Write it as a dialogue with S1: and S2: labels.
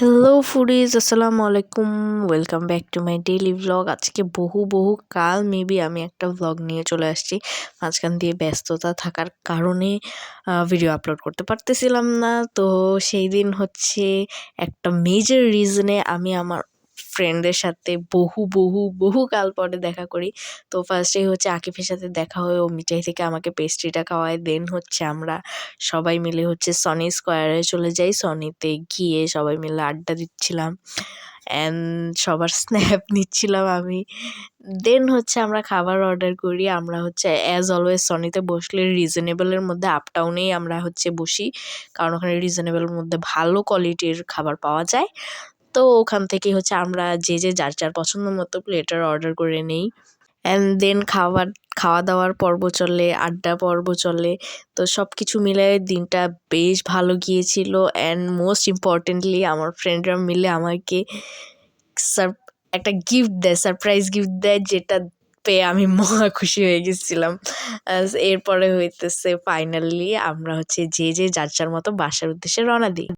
S1: Hello foodies, আসসালামু আলাইকুম। Welcome back to my daily vlog. আজকে বহু কাল মেবি আমি একটা ভ্লগ নিয়ে চলে আসছি। মাঝখান দিয়ে ব্যস্ততা থাকার কারণে ভিডিও আপলোড করতে পারতেছিলাম না। তো সেই দিন হচ্ছে একটা মেজর রিজনে আমি আমার ফ্রেন্ডের সাথে বহু কাল পরে দেখা করি। তো ফার্স্টেই হচ্ছে আকিফের সাথে দেখা হয়ে ও মিঠাই থেকে আমাকে পেস্ট্রিটা খাওয়ায়। দেন হচ্ছে আমরা সবাই মিলে হচ্ছে সনি স্কোয়ারে চলে যাই। সনিতে গিয়ে সবাই মিলে আড্ডা দিচ্ছিলাম অ্যান্ড সবার স্ন্যাপ নিচ্ছিলাম আমি। দেন হচ্ছে আমরা খাবার অর্ডার করি। আমরা হচ্ছে অ্যাজ অলওয়েজ সনিতে বসলে রিজনেবলের মধ্যে আপটাউনেই আমরা হচ্ছে বসি, কারণ ওখানে রিজনেবলের মধ্যে ভালো কোয়ালিটির খাবার পাওয়া যায়। তো ওখান থেকে হচ্ছে আমরা যে যার পছন্দ মতো প্লেটার অর্ডার করে নেই অ্যান্ড দেন খাওয়া দাওয়ার পর্ব চলে, আড্ডা পর্ব চলে। তো সব কিছু মিলে দিনটা বেশ ভালো গিয়েছিল অ্যান্ড মোস্ট ইম্পর্টেন্টলি আমার ফ্রেন্ডরা মিলে আমাকে একটা গিফট দেয়, সারপ্রাইজ গিফট দেয়, যেটা পেয়ে আমি মহা খুশি হয়ে গেছিলাম। এরপরে হইতেছে ফাইনালি আমরা হচ্ছে যে যার মতো বাসার উদ্দেশ্যে রওনা দিই।